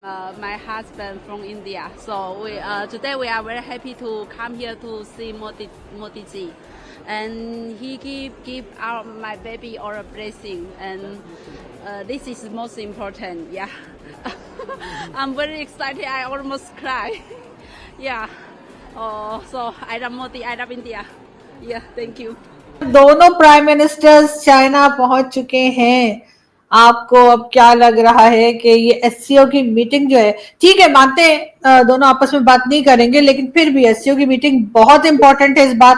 My husband from India, so today we are very happy to come here to see Modi ji, and he give our my baby all a blessing, and this is most important. Yeah, I'm very excited. I almost cry. Yeah. So I love Modi. I love India. Yeah. Thank you. दोनों prime ministers China पहुंच चुके हैं। आपको अब क्या लग रहा है कि ये एससीओ की मीटिंग जो है, ठीक है मानते हैं दोनों आपस में बात नहीं करेंगे, लेकिन फिर भी एससीओ की मीटिंग बहुत इंपॉर्टेंट है इस बार,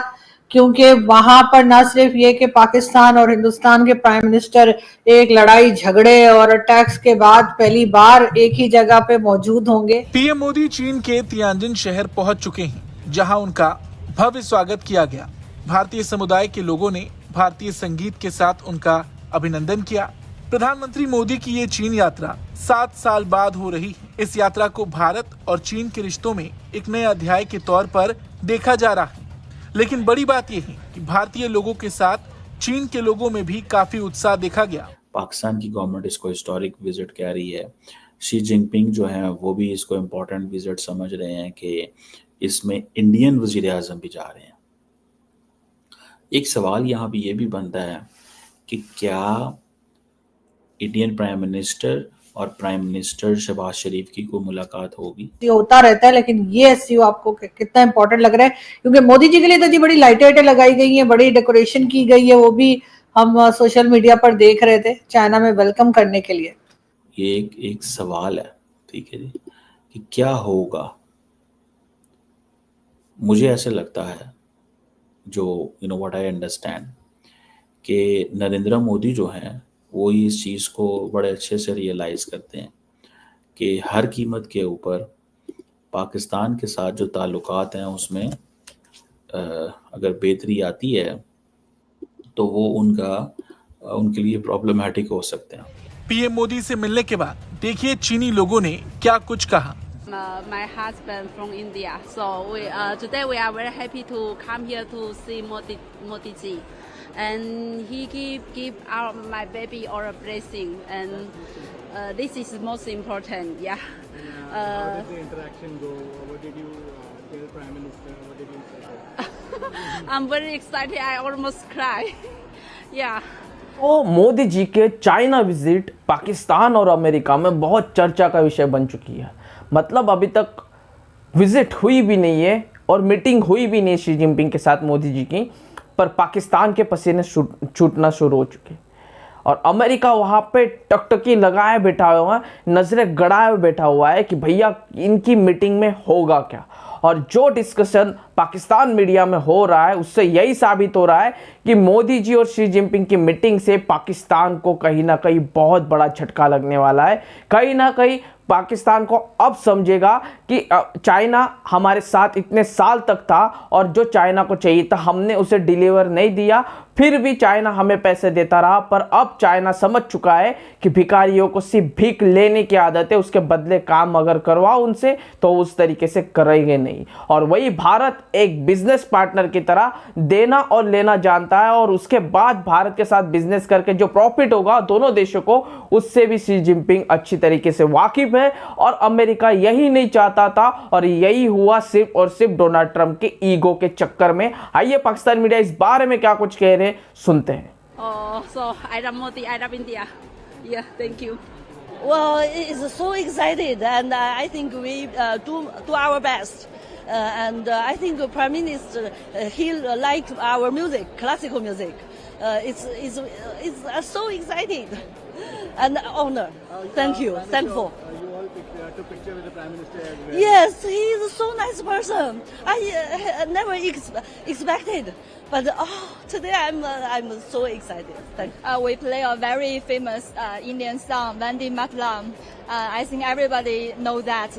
क्योंकि वहां पर न सिर्फ ये कि पाकिस्तान और हिंदुस्तान के प्राइम मिनिस्टर एक लड़ाई झगड़े और अटैक्स के बाद पहली बार एक ही जगह पे मौजूद होंगे। पीएम मोदी चीन के तियानजिन शहर पहुंच चुके हैं, जहां उनका भव्य स्वागत किया गया। भारतीय समुदाय के लोगों ने भारतीय संगीत के साथ उनका अभिनंदन किया। प्रधानमंत्री मोदी की ये चीन यात्रा 7 साल बाद हो रही है। इस यात्रा को भारत और चीन के रिश्तों में एक नए अध्याय के तौर पर देखा जा रहा है। लेकिन बड़ी बात यह है कि भारतीय लोगों के साथ चीन के लोगों में भी काफी उत्साह देखा गया। पाकिस्तान की गवर्नमेंट इसको हिस्टोरिक विजिट कह रही है। शी जिनपिंग जो है वो भी इसको इम्पोर्टेंट विजिट समझ रहे हैं कि इसमें इंडियन वजीर आजम भी जा रहे हैं। एक सवाल यहाँ पे ये भी बनता है कि क्या इंडियन प्राइम मिनिस्टर और प्राइम मिनिस्टर शहबाज शरीफ की कोई मुलाकात होगी? ये होता रहता है, लेकिन ये एससीओ आपको कितना इंपॉर्टेंट लग रहा है, क्योंकि मोदी जी के लिए तो जी बड़ी लाइटें लगाई गई हैं, बड़ी डेकोरेशन की गई है, वो भी हम सोशल मीडिया पर देख रहे थे चाइना में वेलकम करने के लिए। ये एक सवाल है, ठीक है जी, कि क्या होगा। मुझे ऐसे लगता है, जो व्हाट आई अंडरस्टैंड, कि नरेंद्र मोदी जो हैं वो इस चीज़ को बड़े अच्छे से रियलाइज़ करते हैं कि हर कीमत के ऊपर पाकिस्तान के साथ जो ताल्लुकात हैं उसमें अगर बेहतरी आती है तो वो उनके लिए प्रॉब्लमेटिक हो सकते हैं। पीएम मोदी से मिलने के बाद देखिए चीनी लोगों ने क्या कुछ कहा। My husband from India, so today we are very happy to come here to see Modi ji, and he give our my baby all a blessing, and this is most important. Yeah. How did the interaction go? What did you tell Prime Minister? What did you say? I'm very excited. I almost cry. Yeah. तो मोदी जी के China visit Pakistan और America में बहुत चर्चा का विषय बन चुकी है। मतलब अभी तक विजिट हुई भी नहीं है और मीटिंग हुई भी नहीं शी जिनपिंग के साथ मोदी जी की, पर पाकिस्तान के पसीने छूटना शुरू हो चुके और अमेरिका वहाँ पे टकटकी लगाए बैठा हुआ है, नज़रें गड़ाए बैठा हुआ है कि भैया इनकी मीटिंग में होगा क्या। और जो डिस्कशन पाकिस्तान मीडिया में हो रहा है उससे यही साबित हो रहा है कि मोदी जी और शी जिनपिंग की मीटिंग से पाकिस्तान को कहीं ना कहीं बहुत बड़ा झटका लगने वाला है। कहीं ना कहीं पाकिस्तान को अब समझेगा कि चाइना हमारे साथ इतने साल तक था और जो चाइना को चाहिए था हमने उसे डिलीवर नहीं दिया, फिर भी चाइना हमें पैसे देता रहा। पर अब चाइना समझ चुका है कि भिखारियों को सिर्फ भीख लेने की आदत है, उसके बदले काम अगर करवाओ उनसे तो उस तरीके से करेंगे नहीं। और वही भारत एक बिजनेस पार्टनर की तरह देना और लेना जानता है और उसके बाद भारत के साथ बिजनेस करके जो प्रॉफिट होगा दोनों देशों को, उससे भी शी जिनपिंग अच्छी तरीके से वाकिफ है। और अमेरिका यही नहीं चाहता था और यही हुआ सिर्फ और सिर्फ डोनाल्ड ट्रंप के ईगो के चक्कर में। आइए पाकिस्तान मीडिया इस बारे में क्या कुछ कह रहे हैं सुनते हैं। So I love Modi. I love India. Yeah, thank you. Well, it's so excited, and I think we do our best. And I think the Prime Minister he liked our music, classical music. It's so excited and honor. Thank you, thankful. You all took picture with the Prime Minister as well. Yes, he is a so nice person. I never expected, but today I'm so excited. Thank you. We play a very famous Indian song, Vande Mataram. I think everybody knows that.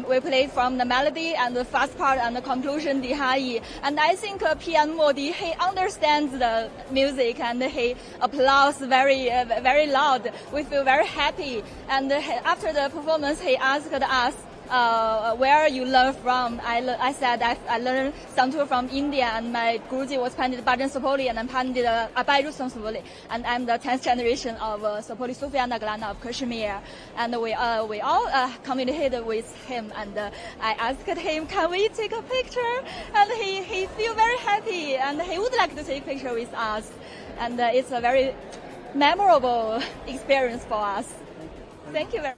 We played from the melody and the first part and the conclusion Dihai. And I think PM Modi, he understands the music and he applauds very, very loud. We feel very happy. And after the performance, he asked us where you learn from. I said I learned Santur from India, and my Guruji was Pandit Bhajan Sapoli and Pandit Abai Rustam Sapoli, and I'm the 10th generation of Sapoli Sufyan Naglana of Kashmir, and we all communicated with him, and I asked him, can we take a picture? And he feel very happy, and he would like to take a picture with us, and it's a very memorable experience for us. Thank you very much.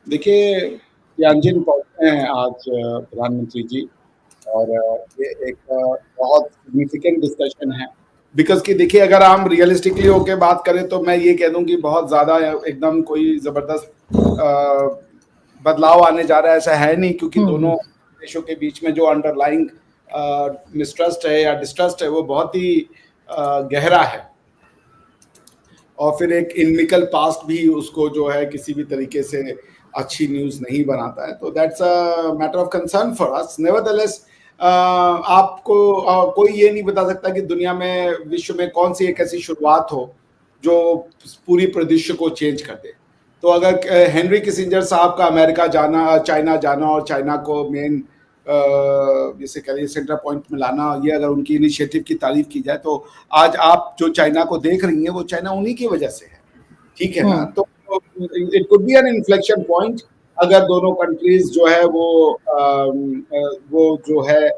देखिए Tianjin पहुंचे हैं आज प्रधानमंत्री जी, और ये एक बहुत significant discussion है, बिकॉज कि देखिए अगर हम रियलिस्टिकली होके बात करें तो मैं ये कह दूं कि बहुत ज़्यादा एकदम कोई ज़बरदस्त बदलाव आने जा रहा है, ऐसा है नहीं, क्योंकि दोनों देशों के बीच में जो अंडरलाइंग मिसट्रस्ट है या डिस्ट्रस्ट है वो बहुत ही गहरा है, और फिर एक इनमिकल पास्ट भी उसको जो है किसी भी तरीके से अच्छी न्यूज़ नहीं बनाता है, तो that's a matter of concern for us. Nevertheless आपको कोई ये नहीं बता सकता कि दुनिया में, विश्व में कौन सी एक ऐसी शुरुआत हो जो पूरी परिदृश्य को चेंज कर दे। तो अगर हेनरी किसिंजर साहब का अमेरिका जाना, चाइना जाना और चाइना को मेन जैसे कह लीजिए सेंटर पॉइंट में लाना, ये अगर उनकी इनिशिएटिव की तारीफ की जाए तो आज आप जो चाइना को देख रही हैं वो चाइना उन्हीं की वजह से है, ठीक है ना। तो it could be an inflection point अगर दोनों कंट्रीज जो है वो जो है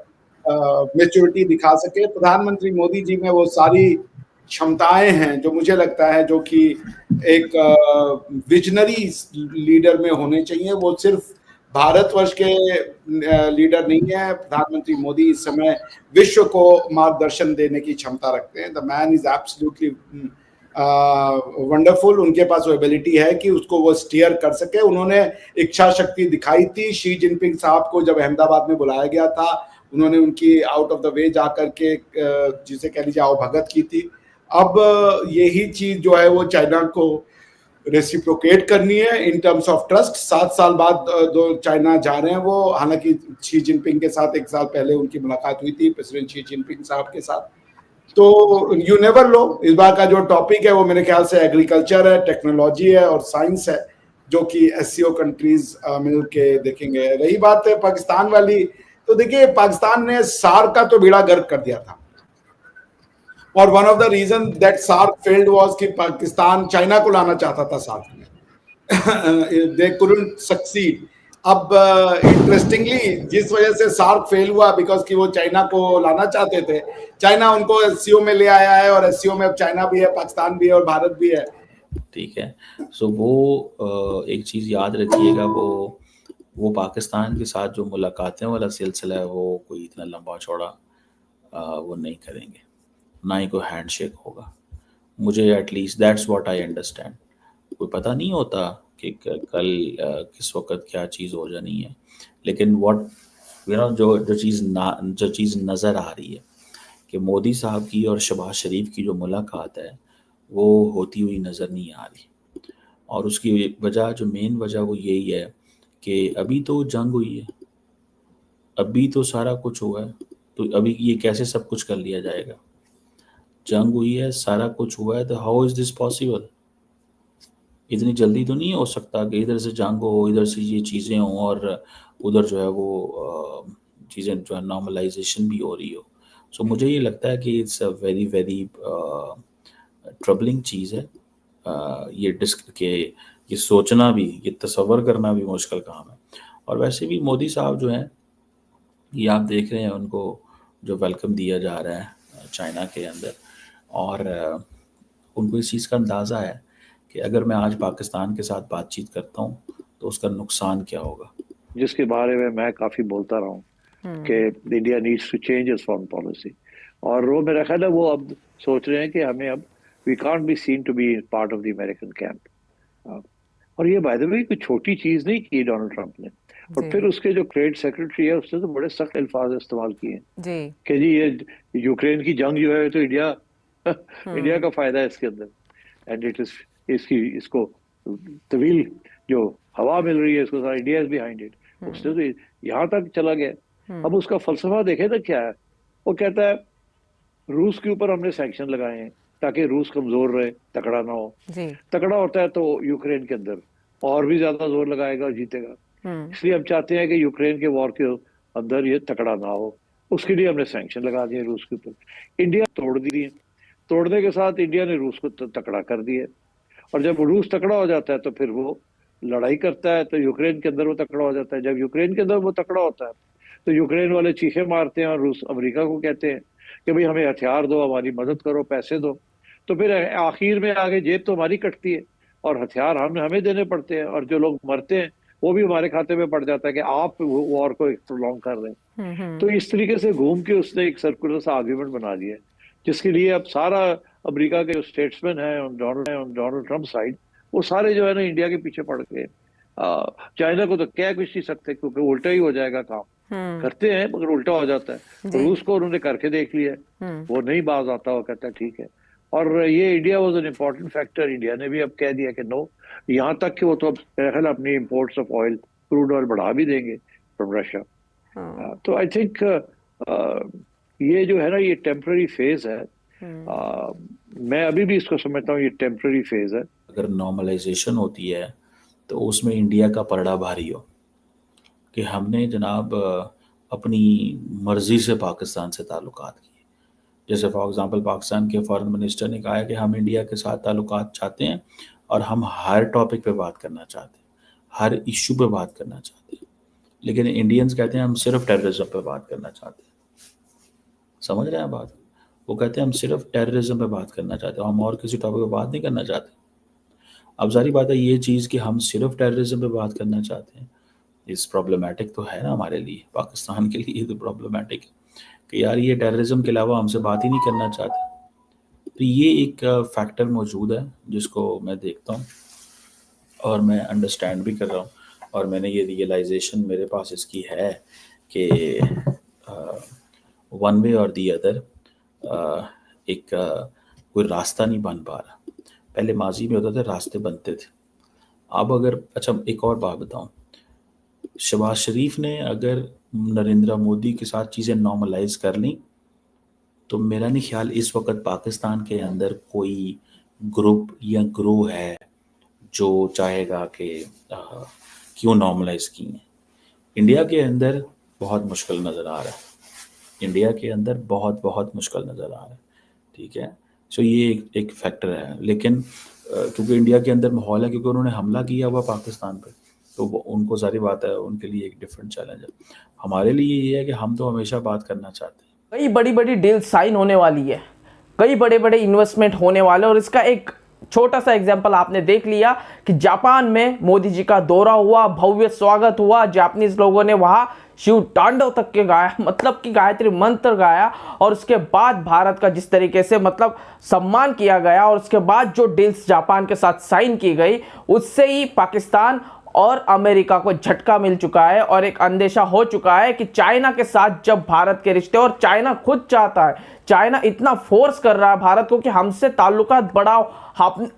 मैच्योरिटी दिखा सके। प्रधानमंत्री मोदी जी में वो सारी क्षमताएं हैं जो मुझे लगता है जो कि एक विजनरी लीडर में होने चाहिए। वो सिर्फ भारतवर्ष के लीडर नहीं है, प्रधानमंत्री मोदी इस समय विश्व को मार्गदर्शन देने की क्षमता रखते हैं। The man is absolutely wonderful. उनके पास वो एबिलिटी है कि उसको वो स्टीयर कर सके। उन्होंने इच्छा शक्ति दिखाई थी। शी जिनपिंग साहब को जब अहमदाबाद में बुलाया गया था, उन्होंने उनकी आउट ऑफ द वे जाकर के जिसे कह लीजिए आवभगत की थी। अब यही चीज जो है वो चाइना को रेसिप्रोकेट करनी है इन टर्म्स ऑफ ट्रस्ट। 7 साल बाद दो चाइना जा रहे हैं वो, हालांकि शी जिनपिंग के साथ 1 साल पहले उनकी मुलाकात हुई थी, प्रेसिडेंट शी जिनपिंग साहब के साथ। तो यू नेवर नो, इस बार का जो टॉपिक है वो मेरे ख्याल से एग्रीकल्चर है, टेक्नोलॉजी है और साइंस है, जो कि एससीओ कंट्रीज मिल के देखेंगे। रही बात है पाकिस्तान वाली, तो देखिए पाकिस्तान ने सार्क का तो बेड़ा गर्क कर दिया था, और one of the reason that SAARC failed was कि पाकिस्तान चाइना को लाना चाहता था सार्क में। They couldn't succeed. अब इंटरेस्टिंगली जिस वजह से सार्क फेल हुआ, बिकॉज कि वो चाइना को लाना चाहते थे, चाइना उनको एससीओ में ले आया है, और एससीओ में अब चाइना भी है, पाकिस्तान भी है और भारत भी है। ठीक है, सो वो एक चीज़ याद रखिएगा, वो पाकिस्तान के साथ जो मुलाकातें वाला सिलसिला है वो कोई इतना लंबा चौड़ा वो नहीं करेंगे, ना ही कोई हैंडशेक होगा। मुझे at least that's what I understand. कोई पता नहीं होता कि कल किस वक्त क्या चीज़ हो जानी है, लेकिन व्हाट यू नो जो चीज़ नज़र आ रही है कि मोदी साहब की और शहबाज शरीफ की जो मुलाकात है वो होती हुई नज़र नहीं आ रही। और उसकी वजह, जो मेन वजह वो यही है कि अभी तो जंग हुई है, अभी तो सारा कुछ हुआ है, तो अभी ये कैसे सब कुछ कर लिया जाएगा? जंग हुई है, सारा कुछ हुआ है, तो हाउ इज़ दिस पॉसिबल? इतनी जल्दी तो नहीं हो सकता कि इधर से जंग हो, इधर से ये चीज़ें हों और उधर जो है वो चीज़ें जो है नॉर्मलाइजेशन भी हो रही हो। सो मुझे ये लगता है कि it's a very very troubling चीज़ है। ये सोचना भी, ये तसव्वुर करना भी मुश्किल काम है। और वैसे भी मोदी साहब जो हैं, ये आप देख रहे हैं उनको जो वेलकम दिया जा रहा है चाइना के अंदर, और उनको इस चीज़ का अंदाज़ा है कि अगर मैं आज पाकिस्तान के साथ बातचीत करता हूँ तो उसका नुकसान क्या होगा, जिसके बारे में मैं काफ़ी बोलता रहा हूँ कि India needs to change its foreign policy. और वो मेरा ख्याल है वो अब सोच रहे हैं कि हमें अब we can't be seen to be part of the American camp. और ये बाय द वे कोई छोटी चीज़ नहीं की डोनाल्ड ट्रंप ने। और फिर उसके जो ट्रेड सेक्रेटरी है उसने तो बड़े सख्त अल्फाज इस्तेमाल किए कि जी ये यूक्रेन की जंग जो है तो इंडिया का फायदा है इसके अंदर, एंड इट इज इसको तवील जो हवा मिल रही है इसको सारा इंडिया इज बिहाइंड इट। उसने तो यहाँ तक चला गया। अब उसका फलसफा देखे तो क्या है, वो कहता है रूस के ऊपर हमने सैंक्शन लगाए हैं ताकि रूस कमजोर रहे, तकड़ा ना हो। तकड़ा होता है तो यूक्रेन के अंदर और भी ज्यादा जोर लगाएगा और जीतेगा। इसलिए हम चाहते हैं कि यूक्रेन के वॉर के अंदर ये तकड़ा ना हो, उसके लिए हमने सैंक्शन लगा दिए रूस के ऊपर। इंडिया तोड़ दिए, तोड़ने के साथ इंडिया ने रूस को तकड़ा कर दिया, और जब रूस तकड़ा हो जाता है तो फिर वो लड़ाई करता है, तो यूक्रेन के अंदर वो तकड़ा हो जाता है। जब यूक्रेन के अंदर वो तकड़ा होता है तो यूक्रेन वाले चीखे मारते हैं और रूस अमेरिका को कहते हैं कि भाई हमें हथियार दो, हमारी मदद करो, पैसे दो। तो फिर आखिर में आगे जेब तो हमारी कटती है और हथियार हमें देने पड़ते हैं, और जो लोग मरते हैं वो भी हमारे खाते में पड़ जाता है कि आप वॉर को प्रोलॉन्ग कर रहे हैं। तो इस तरीके से घूम के उसने एक सर्कुलर सा आर्ग्यूमेंट बना दिया, जिसके लिए अब सारा अमेरिका के जो स्टेट्समैन हैं डोनाल्ड ट्रम्प साइड, वो सारे जो है ना इंडिया के पीछे पड़ गए। चाइना को तो कह कुछ नहीं सकते क्योंकि उल्टा ही हो जाएगा काम। करते हैं मगर उल्टा हो जाता है। तो रूस को उन्होंने करके देख लिया, वो नहीं बाज आता, वो कहता है ठीक है। और ये India was an important factor. India ने भी अब कह दिया कि नो, यहाँ तक कि वो तो अब मेरा ख्याल अपनी imports of oil, crude oil बढ़ा भी देंगे फ्रॉम रशिया। तो आई थिंक ये जो है ना ये टेम्पररी फेज है। मैं अभी भी इसको समझता हूँ ये टेम्पररी फेज है। अगर नॉर्मलाइजेशन होती है तो उसमें इंडिया का पलड़ा भारी हो कि हमने जनाब अपनी मर्जी से पाकिस्तान से ताल्लुकात किए। जैसे फॉर एग्जांपल पाकिस्तान के फॉरेन मिनिस्टर ने कहा है कि हम इंडिया के साथ ताल्लुकात चाहते हैं और हम हर टॉपिक पे बात करना चाहते हैं, हर इशू पे बात करना चाहते हैं, लेकिन इंडियंस कहते हैं हम सिर्फ टेररिज्म पे बात करना चाहते हैं। समझ रहे हैं बात? वो कहते हैं हम सिर्फ टेररिज्म पे बात करना चाहते हैं, हम और किसी टॉपिक पे बात नहीं करना चाहते। अब जारी बात है ये चीज़ कि हम सिर्फ टेररिज्म पे बात करना चाहते हैं, इस प्रॉब्लमेटिक तो है ना हमारे लिए, पाकिस्तान के लिए तो प्रॉब्लमेटिक है कि यार ये टेररिज्म के अलावा हमसे बात ही नहीं करना चाहते। तो ये एक फैक्टर मौजूद है जिसको मैं देखता हूँ और मैं अंडरस्टैंड भी कर रहा हूँ, और मैंने ये रियलाइजेशन मेरे पास इसकी है कि वन वे और दी अदर एक कोई रास्ता नहीं बन पा रहा। पहले माजी में होता था रास्ते बनते थे, अब अगर अच्छा एक और बात बताऊँ, शहबाज शरीफ ने अगर नरेंद्र मोदी के साथ चीज़ें नॉर्मलाइज कर ली तो मेरा नहीं ख्याल इस वक्त पाकिस्तान के अंदर कोई ग्रुप या ग्रोह है जो चाहेगा कि क्यों नॉर्मलाइज की है। इंडिया के अंदर बहुत मुश्किल नज़र आ रहा है, इंडिया के अंदर बहुत मुश्किल नज़र आ रहा है, ठीक है। सो ये एक फैक्टर है, लेकिन क्योंकि इंडिया के अंदर माहौल है, क्योंकि उन्होंने हमला किया हुआ पाकिस्तान पे, तो उनको सारी बात है, उनके लिए एक डिफरेंट चैलेंज है। हमारे लिए ये है कि हम तो हमेशा बात करना चाहते हैं। कई बड़ी बड़ी डील साइन होने वाली है, कई बड़े बड़े इन्वेस्टमेंट होने वाले, और इसका एक छोटा सा एग्जांपल आपने देख लिया कि जापान में मोदी जी का दौरा हुआ, भव्य स्वागत हुआ, जापानीज लोगों ने वहां शिव तांडव तक के गाया, मतलब कि गायत्री मंत्र गाया, और उसके बाद भारत का जिस तरीके से मतलब सम्मान किया गया, और उसके बाद जो डील्स जापान के साथ साइन की गई, उससे ही पाकिस्तान और अमेरिका को झटका मिल चुका है, और एक अंदेशा हो चुका है कि चाइना के साथ जब भारत के रिश्ते, और चाइना खुद चाहता है, चाइना इतना फोर्स कर रहा है भारत को कि हमसे ताल्लुकात बढ़ाओ,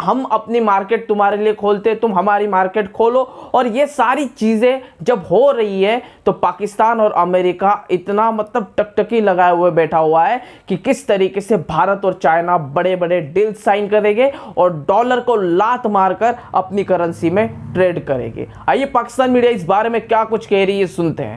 हम अपनी मार्केट तुम्हारे लिए खोलते, तुम हमारी मार्केट खोलो, और ये सारी चीज़ें जब हो रही है तो पाकिस्तान और अमेरिका इतना मतलब टकटकी लगाए हुए बैठा हुआ है कि किस तरीके से भारत और चाइना बड़े बड़े डील साइन करेंगे और डॉलर को लात मारकर अपनी करेंसी में ट्रेड करेंगे। आइए पाकिस्तान मीडिया इस बारे में क्या कुछ कह रही है सुनते हैं।